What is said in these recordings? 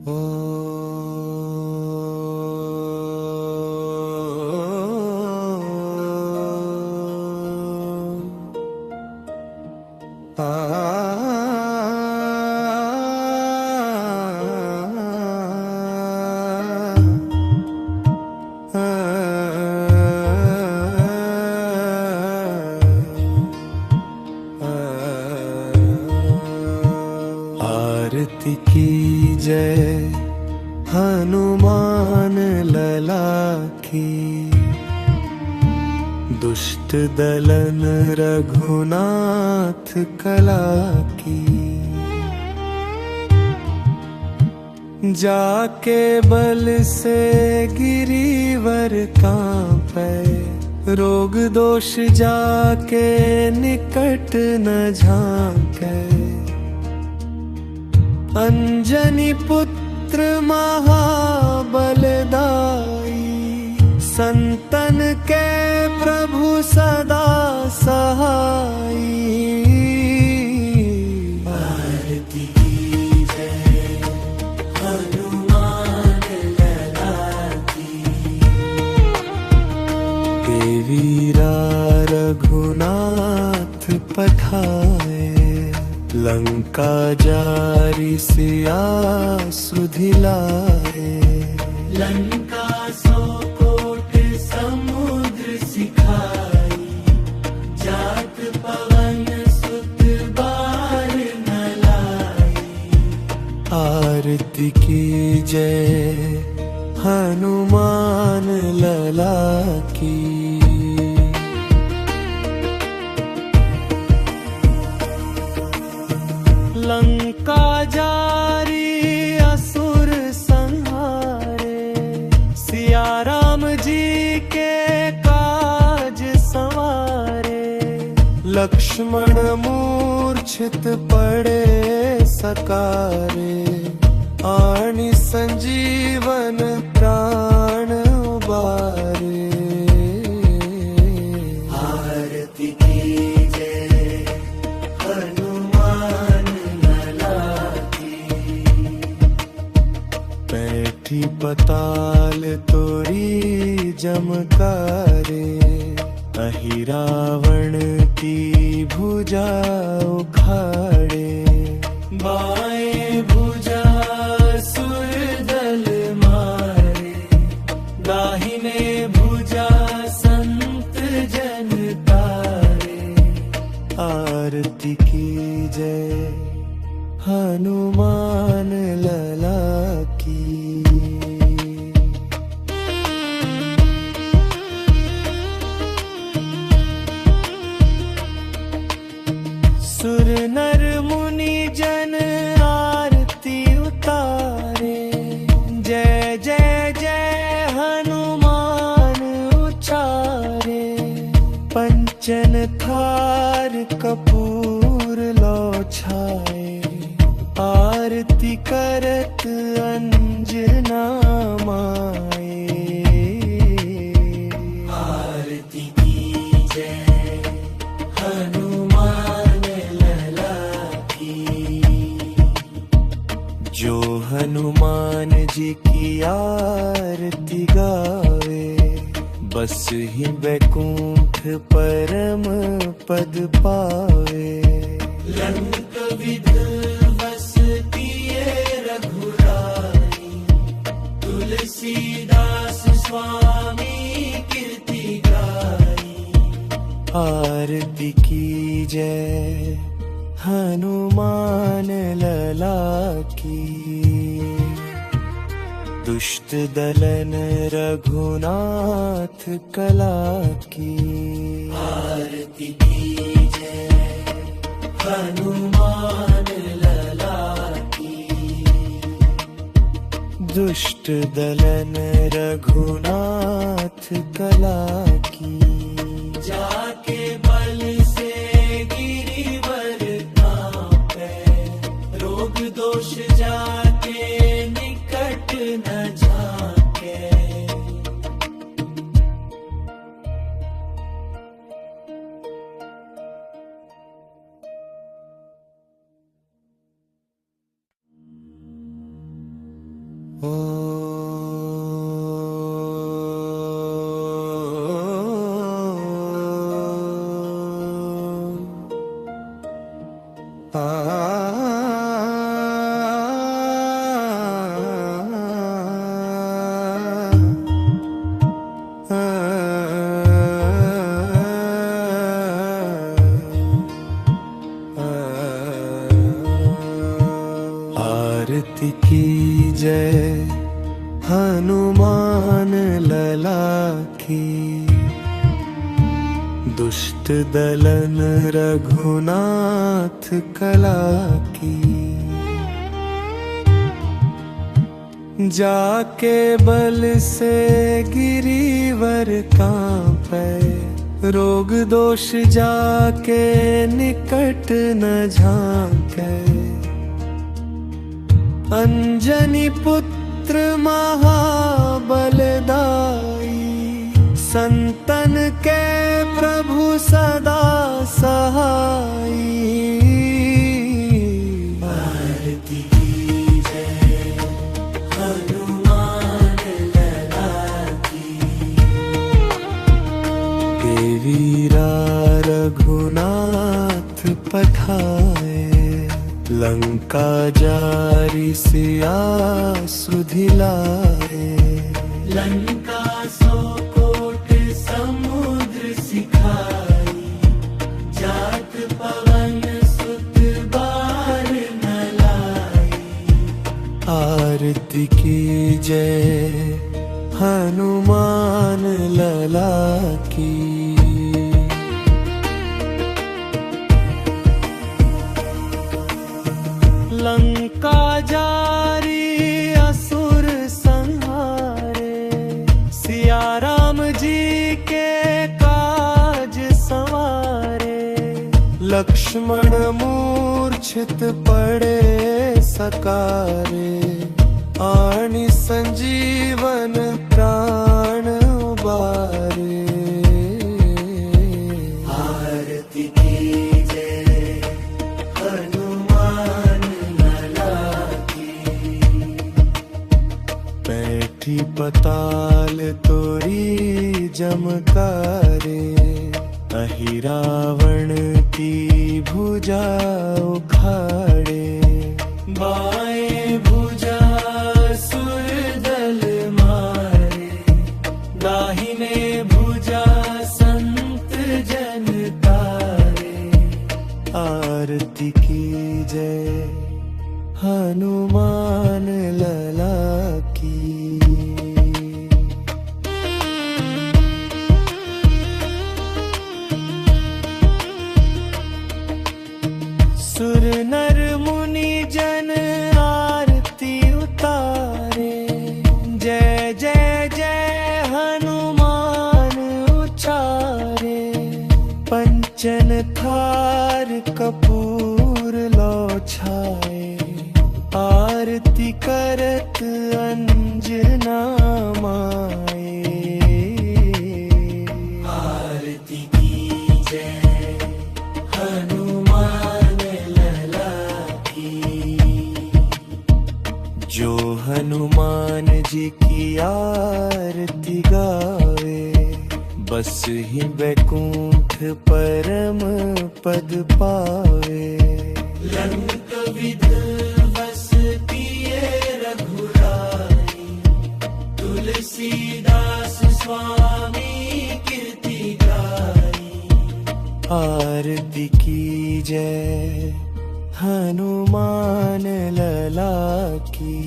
आरती की जय हनुमान लला की, दुष्ट दलन रघुनाथ कला की। जाके बल से गिरीवर कांपे, रोग दोष जाके निकट न झांके। अंजनी पुत्र महाबलदाई, संतन के प्रभु सदा सहाई। आरती की जय हनुमान लला की, के वीरा रघुनाथ पठाए। लंका जारी सिया सुधिलाए, लंका सौ कोट समुद्र सिखाई। जात पवन सुत बार न लाई, आरती की जय हनुमान लला की। लंका जारी असुर संहारे, सिया राम जी के काज संवारे। लक्ष्मण मूर्छित पड़े सकारे, आनि संजीवन प्राण उबारे। आरती की जय हनुमान बैठी पताल तोरी जमकारे। अहि रावण की भुजा उखाड़े, बाएं भुजा सुर दल मारे। दाहिने भुजा संत जन तारे, आरती की जय हनुमान लला की। सुर नर मुनि जन आरती उतारे, जय जय जय हनुमान उचारे। पंचन थार कपूर लो छाए, आरती करत अंजना माए। आरती की जय हनुमान लला की, जो हनुमान जी की आरती गावे। बस ही बैकुंठ परम पद पावे। लंक विध तुलसीदास स्वामी कीर्ति गाई। आरती की जय हनुमान लला की, दुष्ट दलन रघुनाथ कला की। आरती की जय हनुमान लला की, दुष्ट दलन रघुनाथ कला की। जाके बल से गिरिवर कांपे, रोग दोष जाके निकट न झांके। आरती की जय हनुमान लला की, दुष्ट दलन रघुनाथ कला की। जाके बल से गिरीवर कांपे, रोग दोष जाके निकट न झांके। अंजनी पुत्र महाबलदाई, संतन के प्रभु सदा सहाई। आरती की जय हनुमान लला की, देवीरा रघुनाथ पठाए। लंका जारी सिया सुधिलाए, लंका सौ कोट समुद्र सिखाई। जात पवन सुत बार न लाई, आरती की जय हनुमान लला की। लंका जारी असुर संहारे, सिया राम जी के काज संवारे। लक्ष्मण मूर्छित पड़े सकारे, आनि संजीवन प्राण उबारे। आरती की जय हनुमान बैठी पताल तोरी जमकारे। अहि रावण की भुजा उखाड़े, बाएं भुजा सुर दल मारे। दाहिने भुजा संत जन तारे, आरती की जय हनुमान लला की। सुर नर मुनि जन आरती उतारे, जय जय जय हनुमान उचारे। पंचन थार कपूर लौ छाए, आरती करत अंजना माए। आरती की जय हनुमान लला की। जो हनुमान जी की आरती गावे, बस ही वैकुंठ परम पद पावे। लंक विध तुलसीदास स्वामी कीर्ति गाई। आरती की जय हनुमान लला की।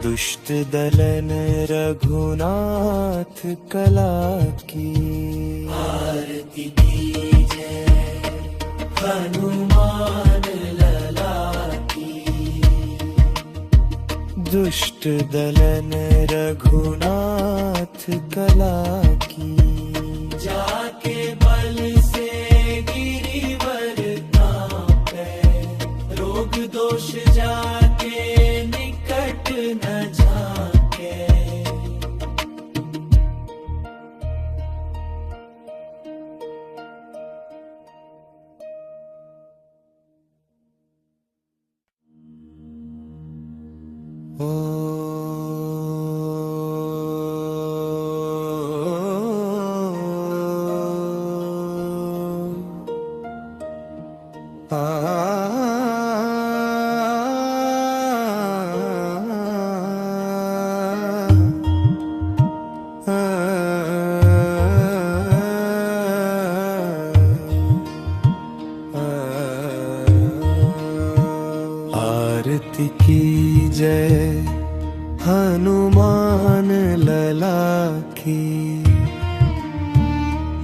दुष्ट दलन रघुनाथ कला की, आरती की जय हनुमान लला की। दुष्ट दलन रघुनाथ कला की। जाके बल से गिरिवर कांपे, रोग दोष जाके निकट न झांके। आरती की जय हनुमान लला की,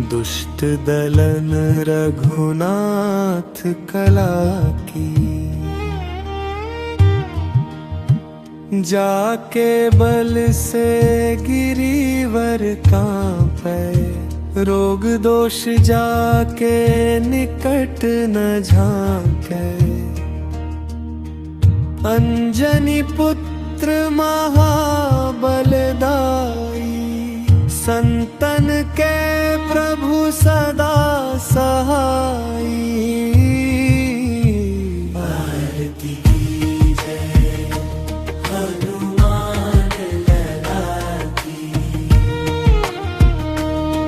दुष्ट दलन रघुनाथ कला की। जाके बल से गिरीवर कांपे, रोग दोष जाके निकट न झांके। अंजनी पुत्र महाबलदाई, संतन के प्रभु सदा सहाई। आरती की जय हनुमान लला की,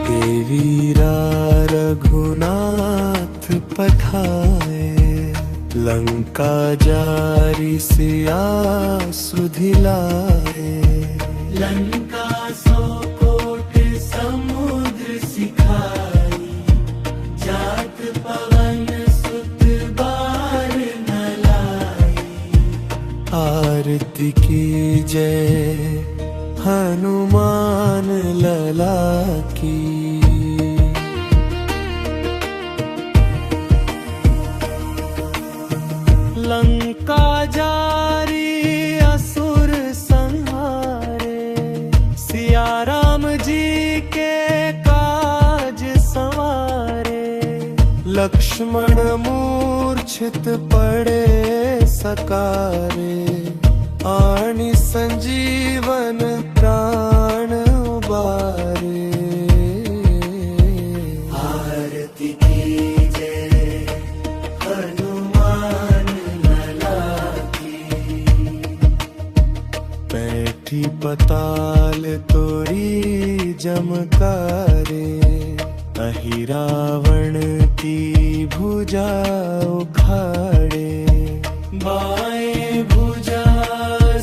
हे वीरा रघुनाथ पठाए। लंका जारी सिया सुधिलाए, लंका सौ कोट समुद्र सिखाई। जात पवन सुत बार न लाई, आरती की जय हनुमान लला की। लंका जारी असुर संहारे, सिया राम जी के काज संवारे। लक्ष्मण मूर्छित पड़े सकारे, आनि संजीवन प्राण उबारे। आरती की जय हनुमान लला की, बैठी पताल तोरी जमकारे। अहि रावण की भुजा उखाड़े, बाएं भुजा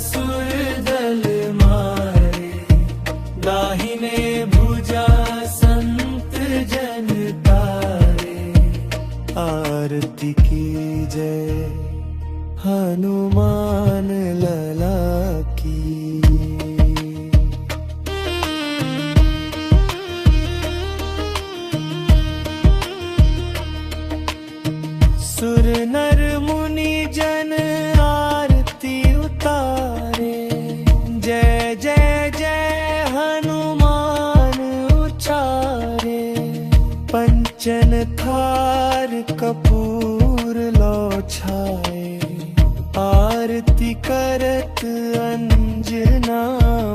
सुर दल मारे। दाहिने भुजा संत जन तारे, आरती की जय हनुमान लला की। सुर नर मुनि जन आरती उतारे, जय जय जय हनुमान उचारे। पंचन थार कपूर लो छाए, आरती करत अंजना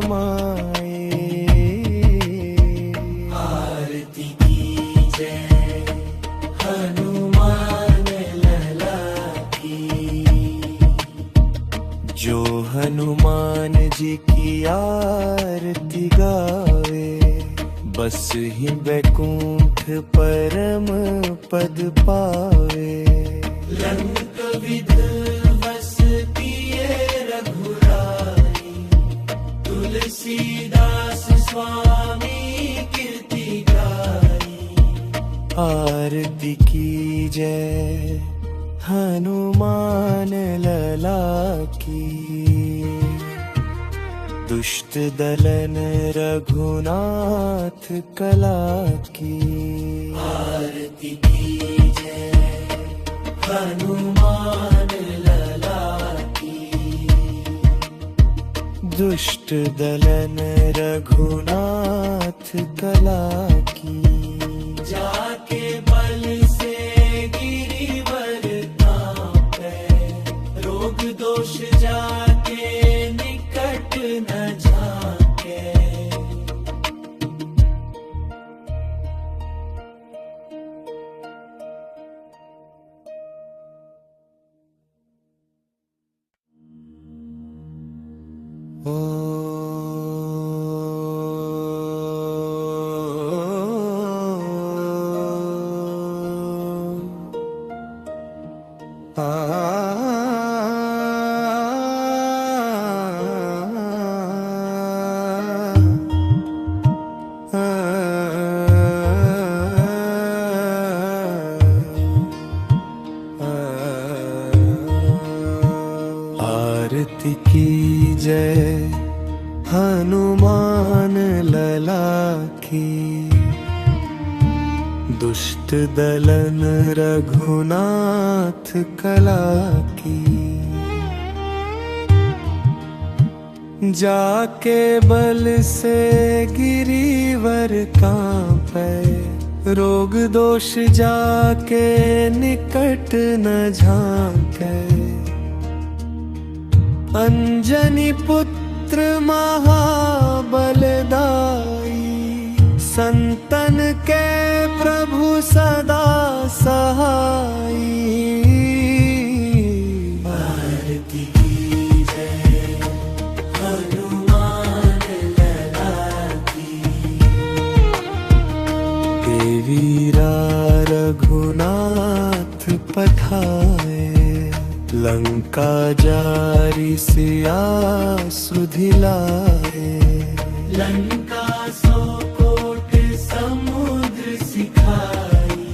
माए। आरती की जय हनुमान लला की, जो हनुमान जी की आरती गावे। बस ही बैकुंठ परम पद पावे। लंक विधवसती रघुराई, तुलसीदास स्वामी कीर्ति गाई। आरती की जय हनुमान लला की, दुष्ट दलन रघुनाथ कला की। आरती की जय हनुमान लला की, दुष्ट दलन रघुनाथ कला की। जाके बल से गिरीवर कांपे, रोग दोष जाके निकट न झांके। आरती की जय हनुमान लला की, दुष्ट दलन रघुनाथ कला की। जाके बल से गिरीवर कांपे, रोग दोष जाके निकट न झांके। अंजनी पुत्र महाबलदाई, संतन के प्रभु सदा सहाई। आरती की जय हनुमान लला की, देवीरा रघुनाथ पठाए। लंका जारी सिया सुधिलाए, लंका सौ कोट समुद्र सिखाई।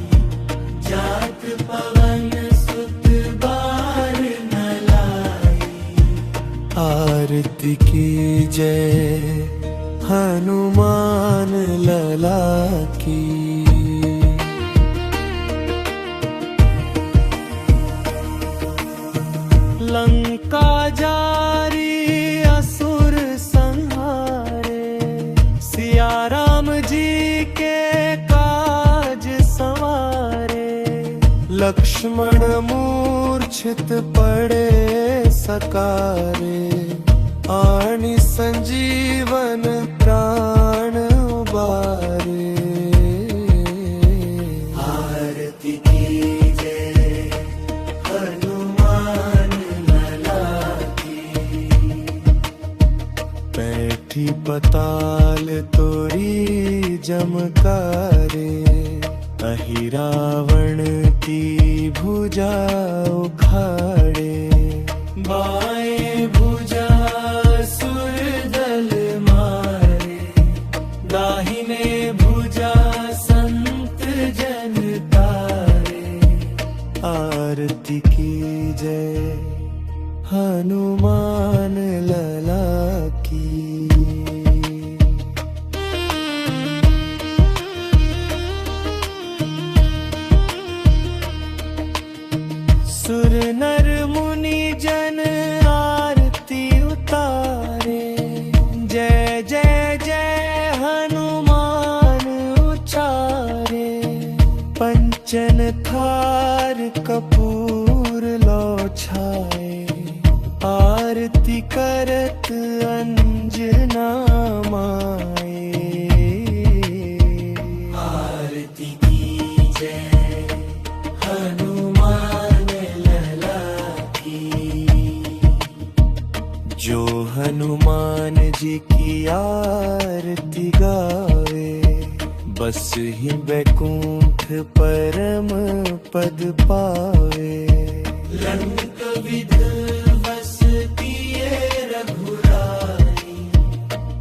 जात पवन सुत बार न लाई, आरती की जय हनुमान लला की। लंका जारी असुर संहारे, सिया राम जी के काज संवारे। लक्ष्मण मूर्छित पड़े सकारे, आनि संजीवन प्राण उबारे। आरती की जय हनुमान बैठी पताल तोरी जमकारे। अहि रावण की भुजा उखाड़े, बाएं भुजा सुर दल मारे। दाहिने भुजा संत जन तारे, आरती की जय हनुमान लला की। सुर नर मुनि जन आरती उतारे, जय जय जय हनुमान उचारे। पंचन थार कपूर लौ छाए, आरती करत अंजना माए। आरती की जय हनुमान लला की। जो हनुमान जी की आरती गावे, बस ही बैकुंठ परम पद पावे। लंक विध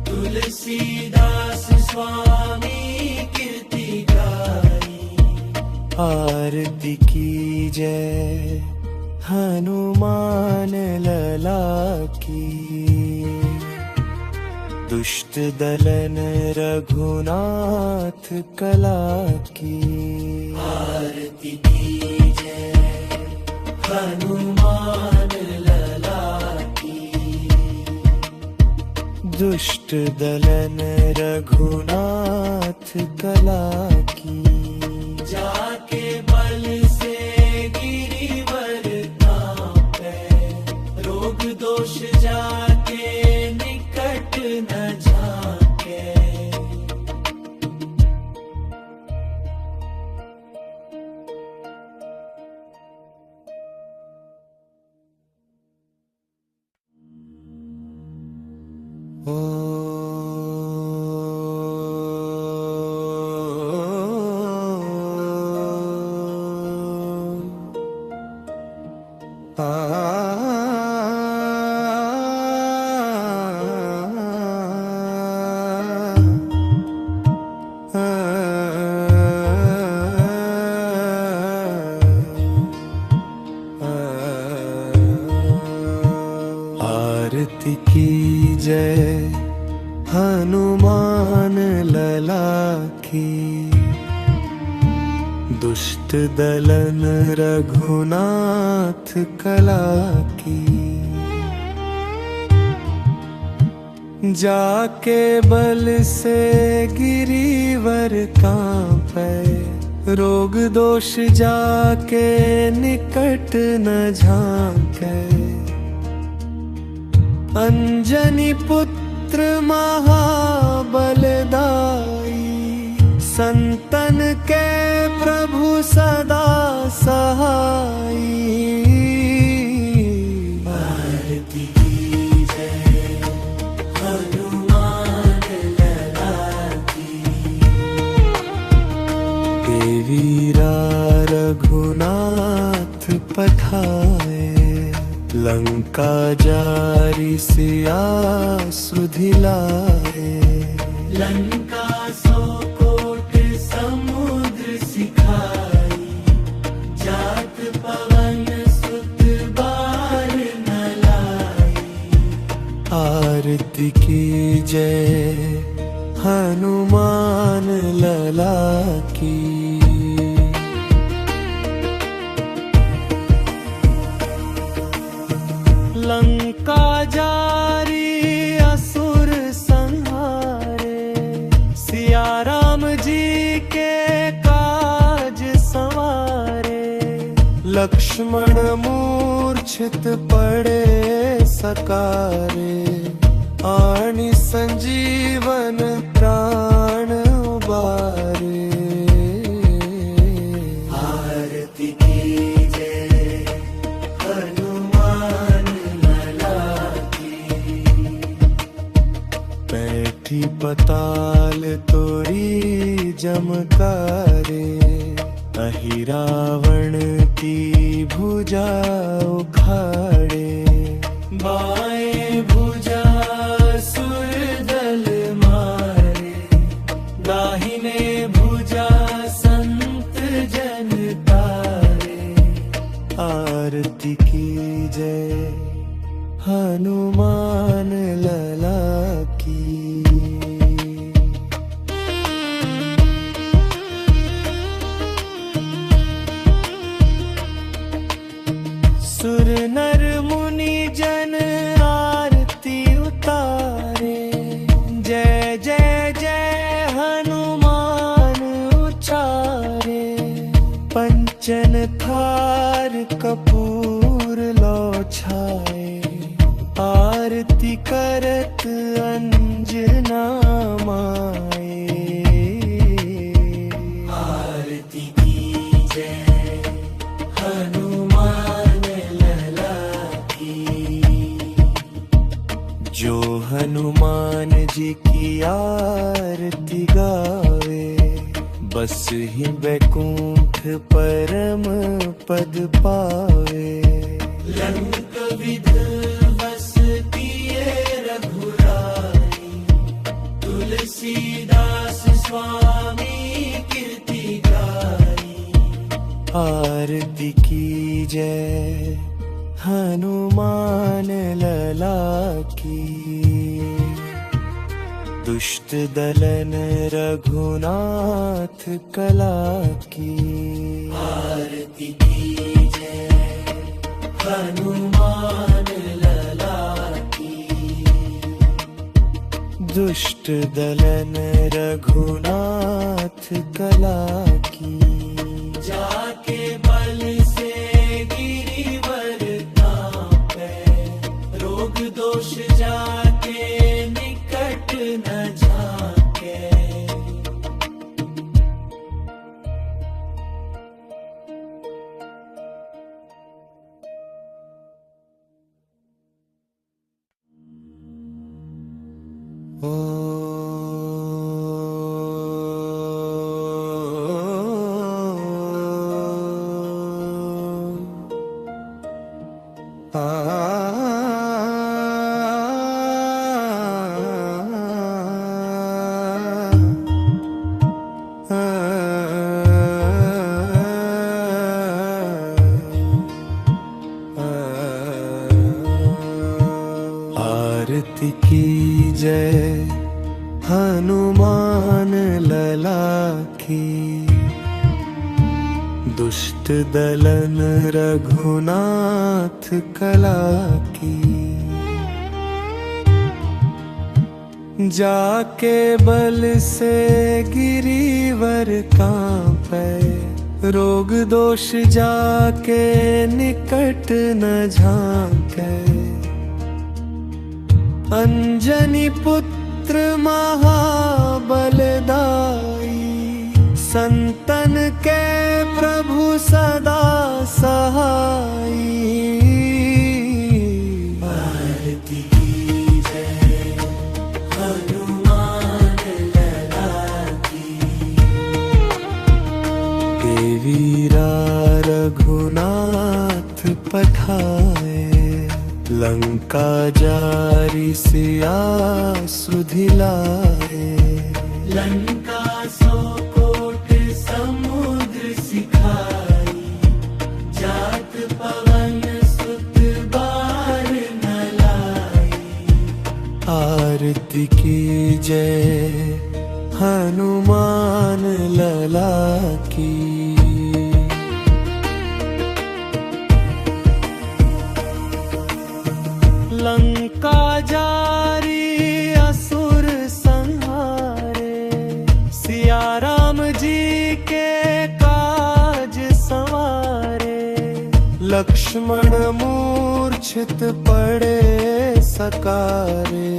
तुलसीदास स्वामी कीर्ति गाई। आरती की जय हनुमान लला की। दुष्ट दलन रघुनाथ कला की। आरती की जय हनुमान लला की। दुष्ट दलन रघुनाथ कला की। जाके बल से गिरिवर कांपे, रोग दोष जाके निकट न झांके। ओ आरती की जय हनुमान लला की, दुष्ट दलन रघुनाथ कला की। जाके बल से गिरीवर कांपे, रोग दोष जाके निकट न झांके। अंजनी पुत्र महाबलदाई, संतन के प्रभु सदा सहाई। आरती की जय हनुमान लला की, देवीरा रघुनाथ पठाए। लंका जारी सिया सुधिलाए, लंका सौ कोट समुद्र सिखाई। जात पवन सुत बार न लाई, आरती की जय हनुमान लला की। लंका जारी असुर संहारे, सिया राम जी के काज संवारे। लक्ष्मण मूर्छित पड़े सकारे, आनि संजीवन प्राण उबारे। आरती की जय हनुमान लला की, बैठी पताल तोरी जमकारे। अहि रावण की भुजा उखाड़े, बाएं भुजा सुर दल मारे। दाहिने भुजा संत जन तारे, आरती की जय हनुमान लला की। सुर नर मुनि जन आरती उतारे, जय जय जय हनुमान उचारे। पंचन थार कपूर लो छाए, आरती करत अंजना माए। आरती की जय हनुमान लला की, जो हनुमान जी की आरती गावे। बस ही बैकुंठ परम पद पावे। लंक विधवसती रघुराई, तुलसीदास स्वामी कीर्ति गाई। आरती की जय हनुमान लला की, दुष्ट दलन रघुनाथ कला की। आरती की जय हनुमान लला की, दुष्ट दलन रघुनाथ कला की। जाके बल से गिरीवर कांपे, रोग दोष जाके निकट न झांके। आरती की जय हनुमान लला की, दुष्ट दलन रघुनाथ कला की। जाके बल से गिरीवर कांपे, रोग दोष जाके निकट न झांके। अंजनी पुत्र महाबलदाई, संतन के प्रभु सदा सहाई। आरती की जय हनुमान लला की, के वीरा रघुनाथ पठाए। लंका जारी सिया सुधिलाए, लंका सौ कोट समुद्र सिखाई। जात पवन सुत बार न लाई, आरती की जय हनुमान लला की। लंका जारी असुर संहारे, सिया राम जी के काज संवारे। लक्ष्मण मूर्छित पड़े सकारे,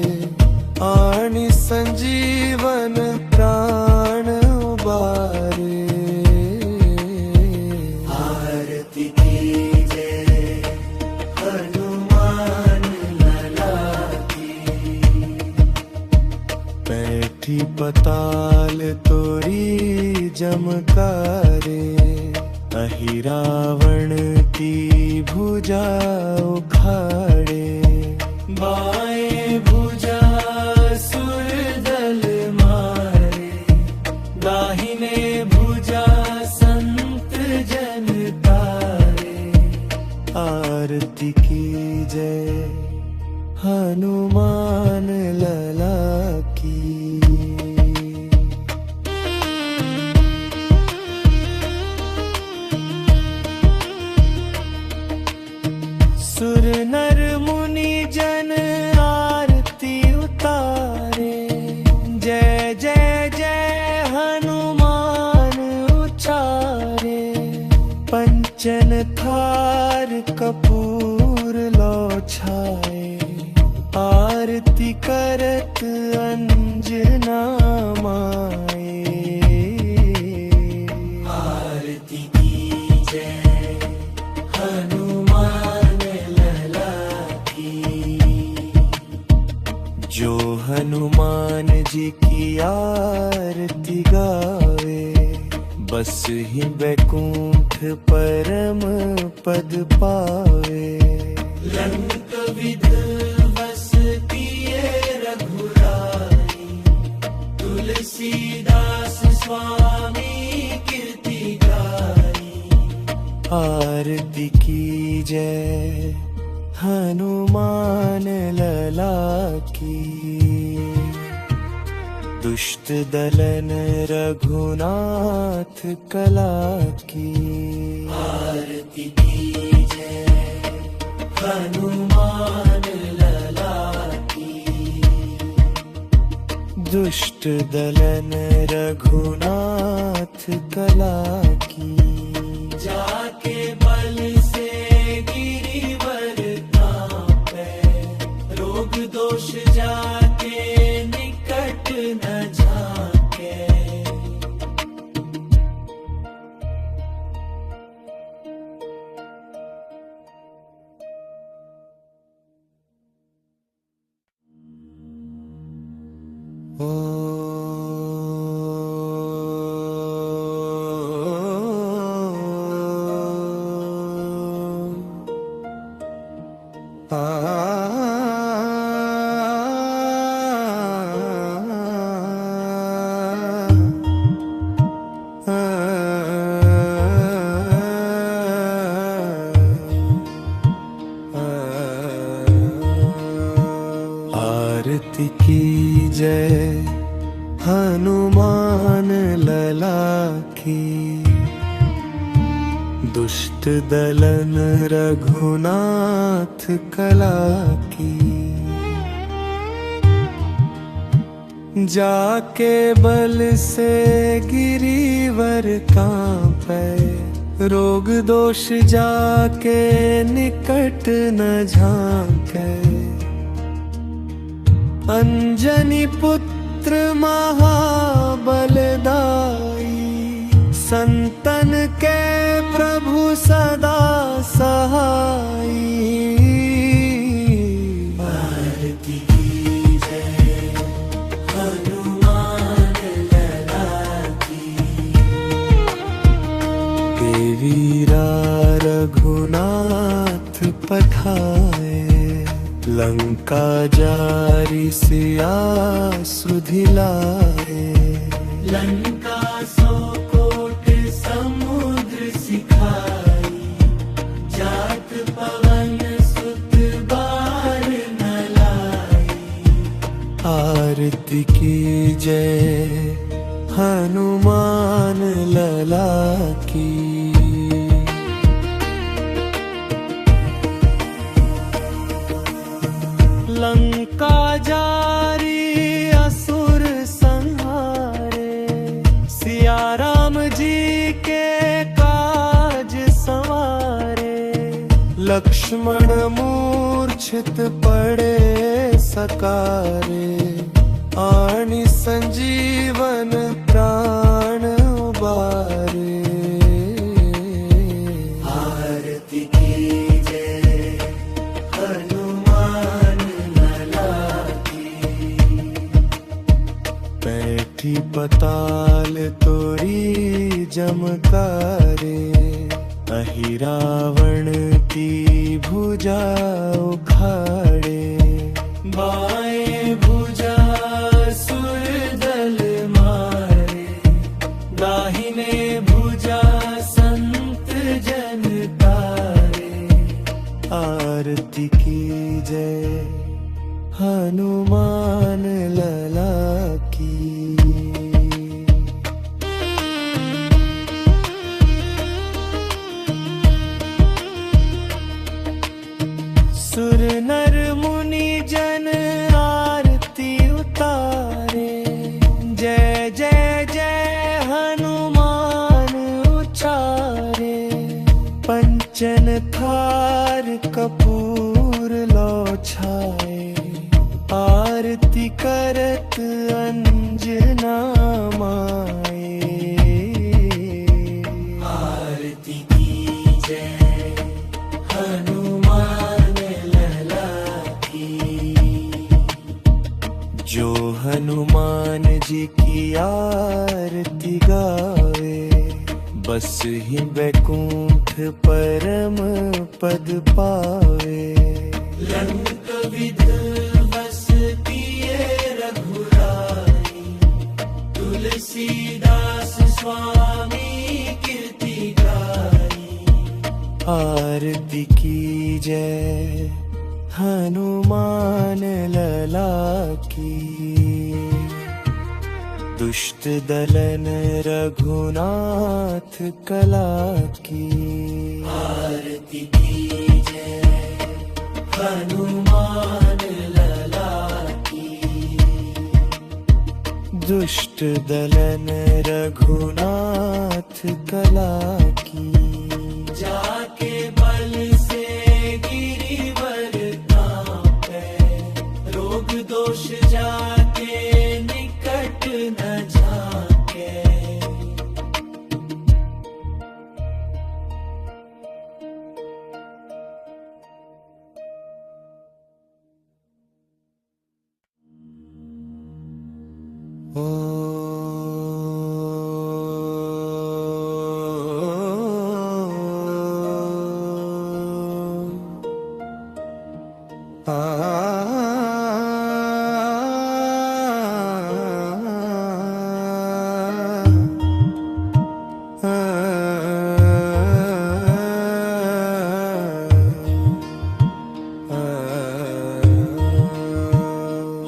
आनि संजीवन प्राण उबारे। आरती की जय हनुमान बैठी पताल तोरी जमकारे। अहि रावण की भुजा उखाड़े, बाएं भुजा सुर दल मारे। दाहिने भुजा संत जन तारे, आरती की जय हनुमान लला की। सुर नर मुनि जन आरती उतारे, जय जय जय हनुमान उचारे। पंचन थार कपूर लो छाए, आरती करत अंजना माए। आरती की जय हनुमान लला की, जो हनुमान जी की आरती गावे। बस ही बैकुंठ परम पद पावे। लंक विध तुलसीदास स्वामी कीर्ति गाई। आरती की जय हनुमान लला की, दुष्ट दलन रघुनाथ कला की। आरती की जय हनुमान लला की, दुष्ट दलन रघुनाथ कला की। जाके बल से गिरीवर कांपे, रोग दोष जाके निकट न झांके। ओ आरती की जय हनुमान लला की, दुष्ट दलन रघुनाथ कला की। जाके बल से गिरीवर कांपे, रोग दोष जाके निकट न झांके। अंजनी पुत्र महाबलदाई, संतन के प्रभु सदा सहाई। आरती की जय हनुमान लला की, देवीरा रघुनाथ पठाए। लंका जारी सिया सुधिलाए, लंका सौ कोट समुद्र सिखाई। जात पवन सुत बार न लाई, आरती की जय हनुमान लला की। लंका जारी असुर संहारे, सिया राम जी के काज संवारे। लक्ष्मण मूर्छित पड़े सकारे, आनि संजीवन प्राण उबारे। आरती की जय हनुमान बैठी पताल तोरी जमकारे। अहि रावण की भुजा उखाड़े, बाएं भुजा सुर दल मारे। दाहिने भुजा संत जन तारे, आरती की जय हनुमान लला की। सुर नर मुनि जन आरती उतारे, जय जय जय हनुमान उचारे। पंचन थार कपूर लौ छाए, आरती करत अंजना माए। आरती की जय हनुमान लला की। जो हनुमान जी की आरती गावे, बस ही बैकुंठ परम पद पावे। लंक विध तुलसीदास स्वामी कीर्ति गाई। आरती की जय हनुमान लला की। दुष्ट दलन रघुनाथ कला की। आरती की जय हनुमान लला की। दुष्ट दलन रघुनाथ कला की। जाके बल से गिरिवर कांपे, रोग दोष जाके निकट न झांके।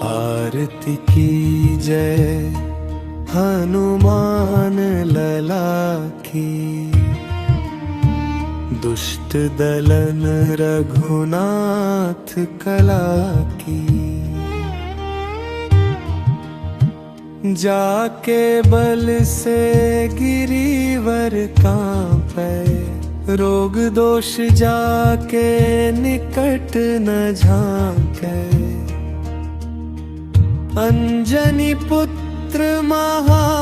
आरती की जय हनुमान लला की, दुष्ट दलन रघुनाथ कला की। जाके बल से गिरीवर कांपे, रोग दोष जाके निकट न झांके। अंजनी पुत्र महाबलदाई,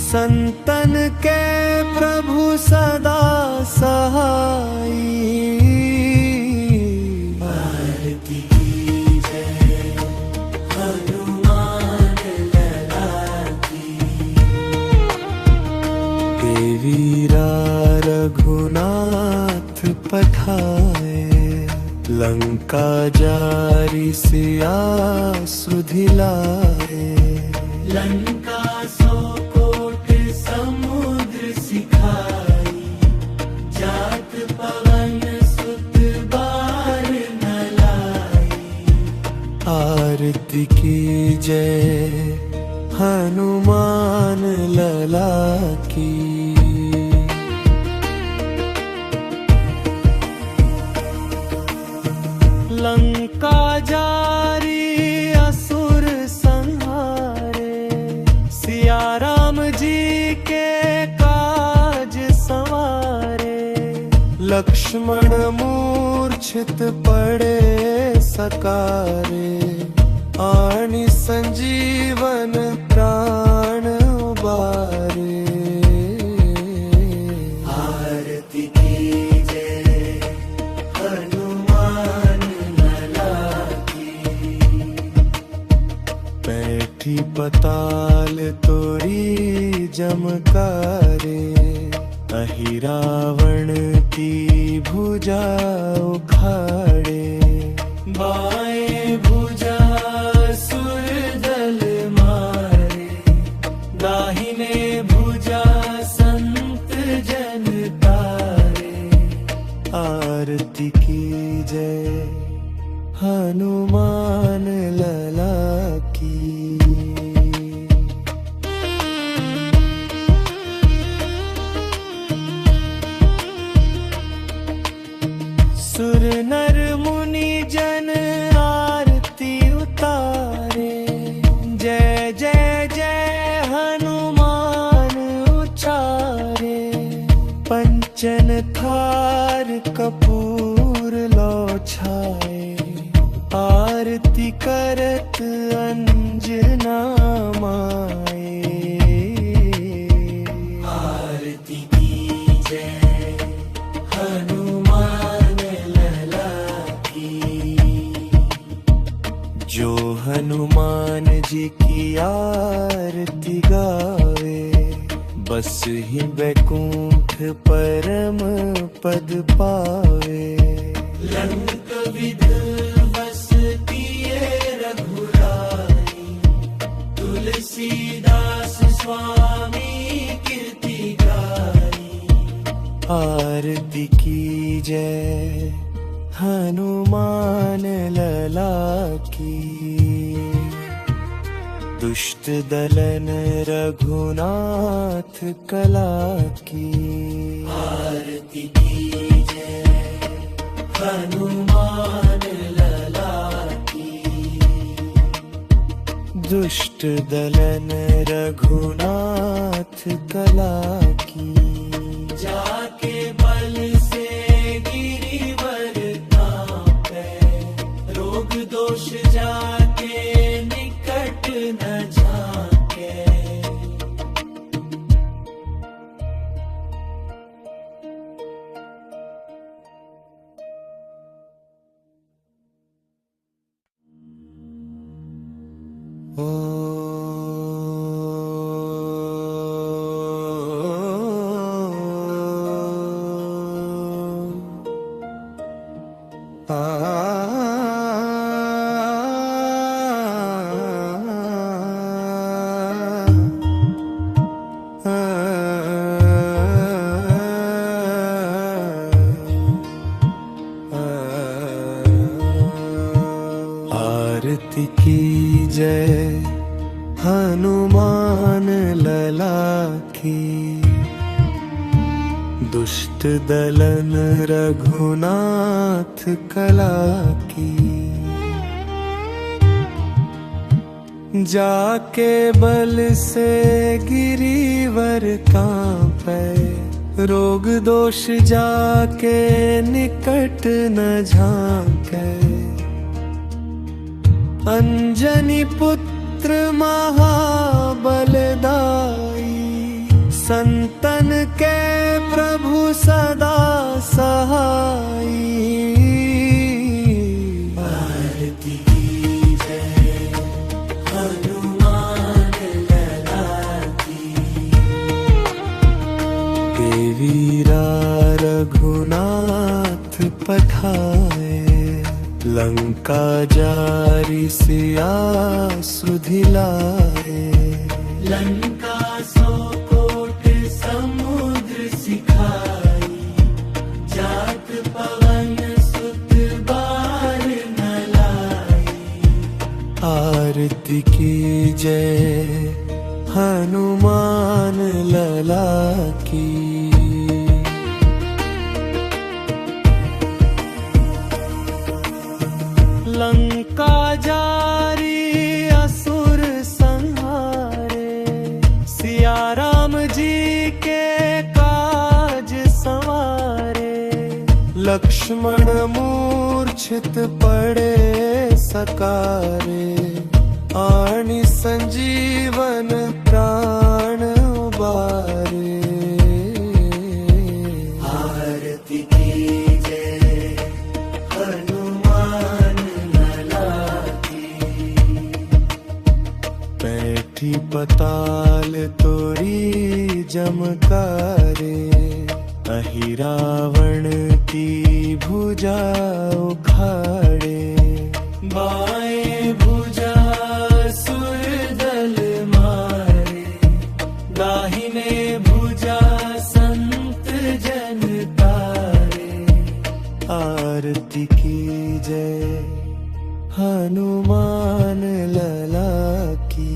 संतन के प्रभु सदा सहाई। आरती की जय हनुमान लला की, हे वीरा रघुनाथ पठाए। लंका जारी सिया सुधिलाए, लंका सौ कोट समुद्र सिखाई। जात पवन सुत बार न लाई, आरती की जय हनुमान लला की। लंका जारी असुर संहारे, सिया राम जी के काज संवारे। लक्ष्मण मूर्छित पड़े सकारे, आनि संजीवन प्राण उबारे। आरती की जय हनुमान लला की, बैठी पताल तोरी जमकारे। अहि रावण की भुजा उखाड़े, बाएं भुजा सुर दल मारे। दाहिने भुजा संत जन तारे, आरती की जय हनुमान लला की। सुर नर मुनि जन आरती उतारे, जय जय जय हनुमान उचारे। पंचन थार कपूर लो छाए, आरती करत अंजना माए। आरती की जय हनुमान लला की, जो हनुमान जी की आरती गावे। बस ही बैकुंठ परम पद पावे। लंक विधवसती रघुराई, तुलसीदास स्वामी कीर्ति गाई। आरती की जय हनुमान लला की, दुष्ट दलन रघुनाथ कला की। आरती की जय हनुमान लला की, दुष्ट दलन रघुनाथ कला की। जाके बल से गिरीवर कांपे, रोग दोष जाके निकट न झांके। आरती की जय हनुमान लला की, दुष्ट दलन रघुनाथ कला की। जाके बल से गिरीवर कांपे, रोग दोष जाके निकट न झांके। अंजनी पुत्र महाबलदाई, संतन के प्रभु सदा सहाई। आरती की जय हनुमान लला की, देवीरा रघुनाथ पठाए। लंका जारी सिया सुधिलाए, लंका सौ कोट समुद्र सिखाई। जात पवन सुत बार न लाई, आरती की जय हनुमान लला की। लंका जारी असुर संहारे, सिया राम जी के काज संवारे। लक्ष्मण मूर्छित पड़े सकारे, आनि संजीवन प्राण उबारे। आरती की जय हनुमान बैठी पताल तोरी जमकारे। अहि रावण की भुजा उखाड़े, बाएं भुजा सुर दल मारे। दाहिने भुजा संत जन तारे, आरती की जय हनुमान लला की।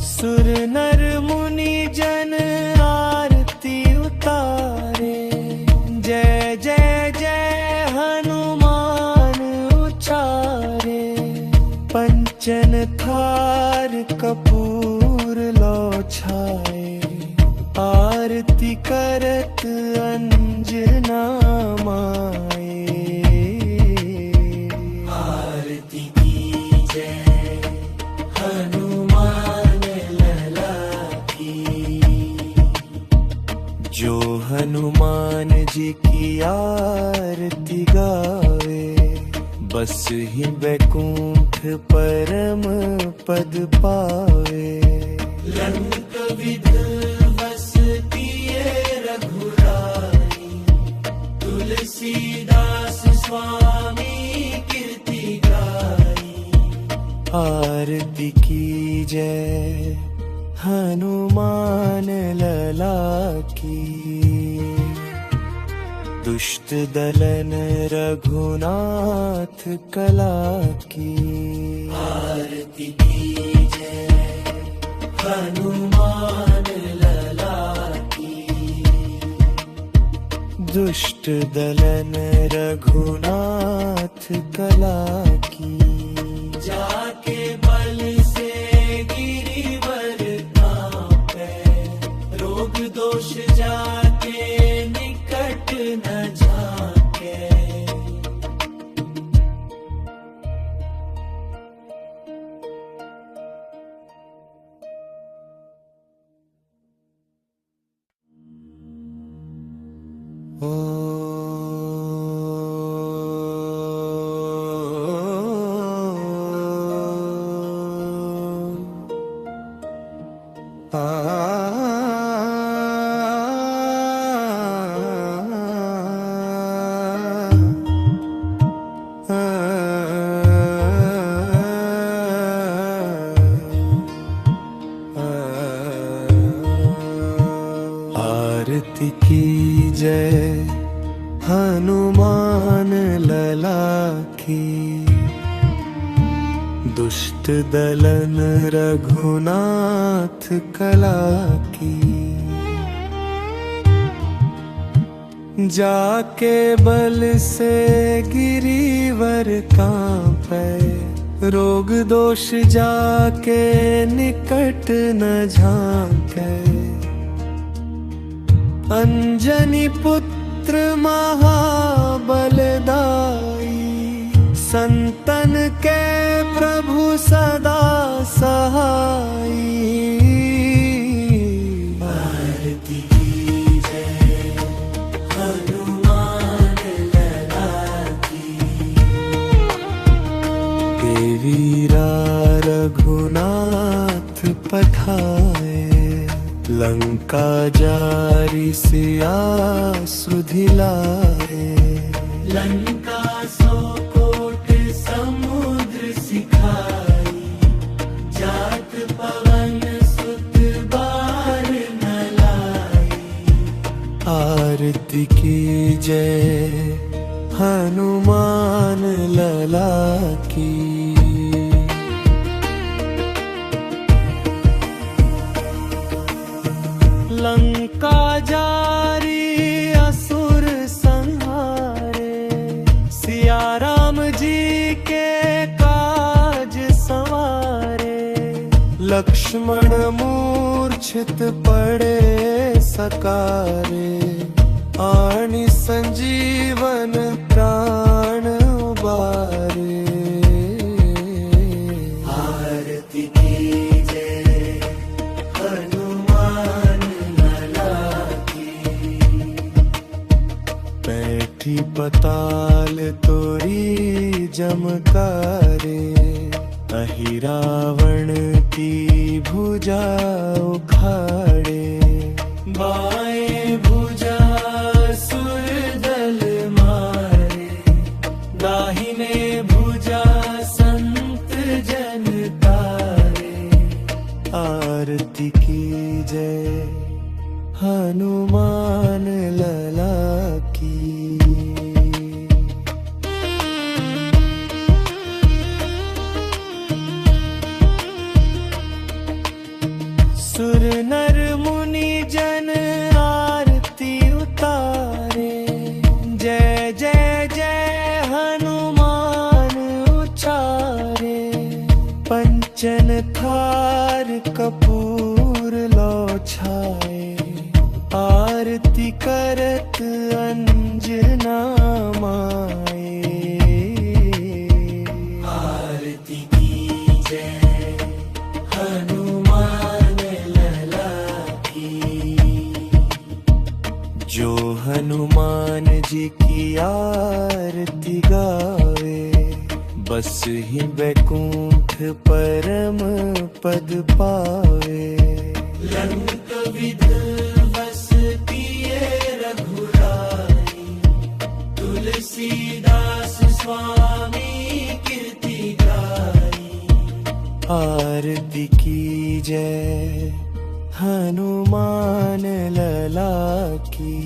सुर नर मुनि जन आरती उतारे, जय जय जय हनुमान उचारे। पंचन थार कपूर लौ छाए, आरती करत अंजना माए। आरती की जय हनुमान लला की, जो हनुमान जी की आरती गावे। बस ही वैकुंठ परम पद पावे। लंक विध रघुराई, तुलसीदास स्वामी कीर्ति गाई। आरती की जय हनुमान लला की, दुष्ट दलन रघुनाथ कला की। आरती की जय हनुमान लला की, दुष्ट दलन रघुनाथ कला की। जाके बल से गिरिवर कांपे, रोग दोष जाके निकट न झांके। आरती की जय हनुमान लला की, दुष्ट दलन रघुनाथ कला की। जाके बल से गिरीवर कांपे, रोग दोष जाके निकट न झांके। अंजनी पुत्र महाबलदाई, संतन के प्रभु सदा सहाई। आरती की जय हनुमान लला की, देवीरा रघुनाथ पठाए। लंका जारी सिया सुधिलाए, लंका सौ कोट समुद्र सिखाई। जात पवन सुत बार न लाई, आरती की जय हनुमान लला की। लंका जारी असुर संहारे, सिया राम जी के काज संवारे। लक्ष्मण मूर्छित पड़े सकारे, आनि संजीवन प्राण उबारे। आरती की जय हनुमान बैठी पताल तोरी जमकारे। अहि रावण की भुजा उखाड़े, बाएं भुजा सुर दल मारे। दाहिने भुजा संत जन तारे, आरती की जय हनुमान लला की। सुर नर मुनि जन आरती उतारे, जय जय जय हनुमान उचारे। पंचन थार कपूर लो छाए, आरती करत अंजना माए। आरती की जय हनुमान लला की, जो हनुमान जी की आरती गावे। बस ही बैकुंठ परम पद पावे। लंक विधवस पिए रघुराई, तुलसीदास स्वामी कीर्ति गाई। आरती की जय हनुमान लला की,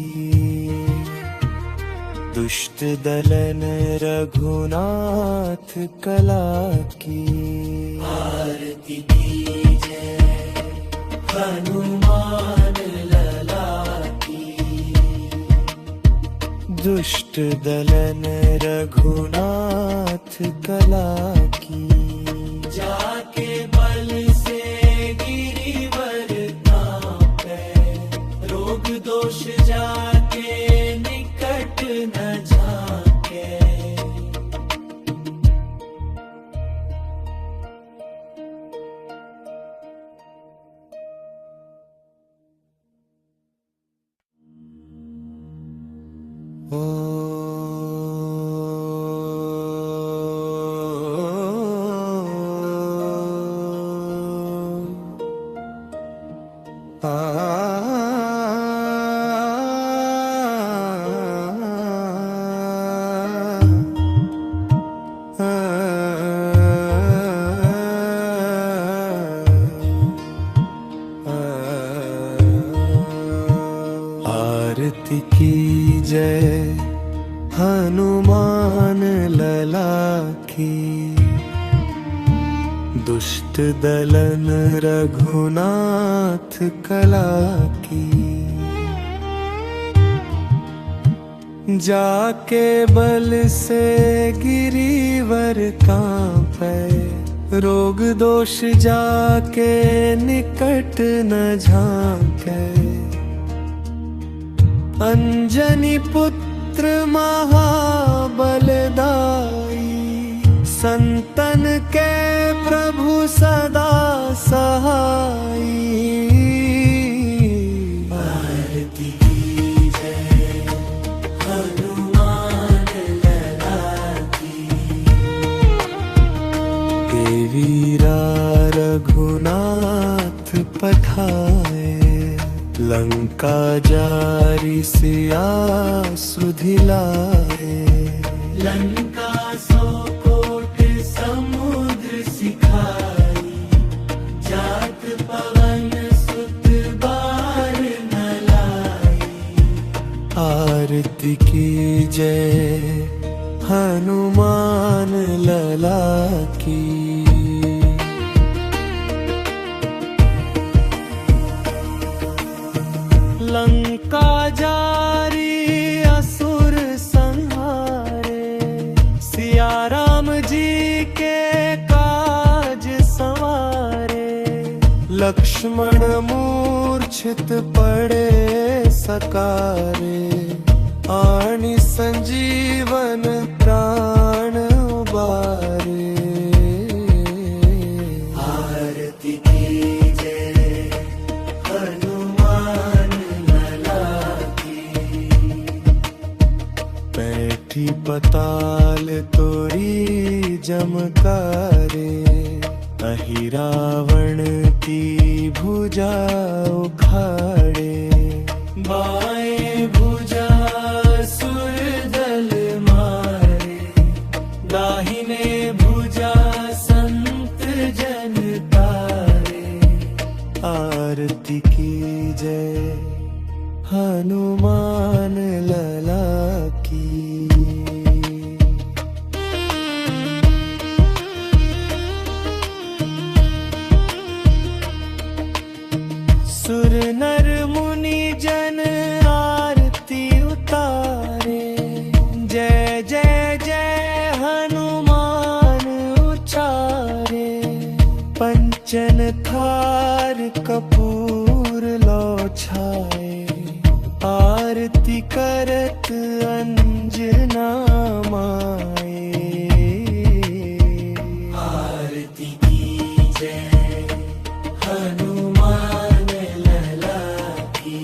दुष्ट दलन रघुनाथ कला की। आरती की जय हनुमान लला की, दुष्ट दलन रघुनाथ कला की। जाके बल से गिरीवर कांपे, रोग दोष जाके निकट न झांके। आरती की जय हनुमान लला की, दुष्ट दलन रघुनाथ कला की। जाके बल से गिरीवर कांपे, रोग दोष जाके निकट न झांके। अंजनी पुत्र महाबलदाई, संतन के प्रभु सदा सहाई। आरती की जय हनुमान लला की, के वीरा रघुनाथ पठाए। लंका जारी सिया सुधिलाए, लंका सौ कोट समुद्र सिखाई। जात पवन सुत बार न लाई, आरती की जय हनुमान लला की। लंका जारी असुर संहारे, सिया राम जी के काज संवारे। लक्ष्मण मूर्छित पड़े सकारे, आनि संजीवन प्राण उबारे। आरती की जय हनुमान बैठी पताल तोरी जमकारे। अहि रावण की भुजा उखाड़े, बाएं भुजा सुर दल मारे। दाहिने भुजा संत जन तारे, आरती की जय हनुमान लला की। सुर नर मुनि जन आरती उतारे, जय जय जय हनुमान उचारे। पंचन थार कपूर लो छाए, आरती करत अंजना माए। आरती की जय हनुमान लला की,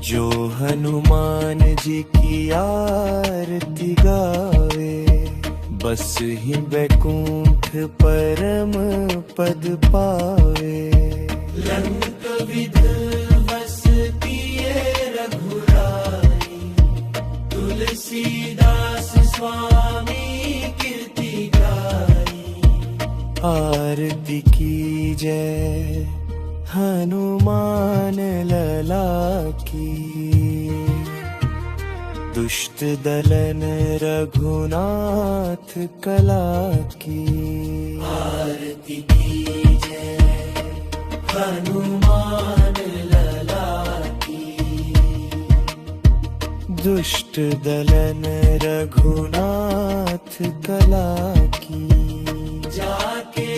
जो हनुमान जी की आरती गावे। बस ही बैकुंठ परम पद पावे। लंक विध तुलसीदास स्वामी कीर्ति गाई। आरती की जय हनुमान लला की, दुष्ट दलन रघुनाथ कला की। आरती की जय हनुमान लला की, दुष्ट दलन रघुनाथ कला की। जाके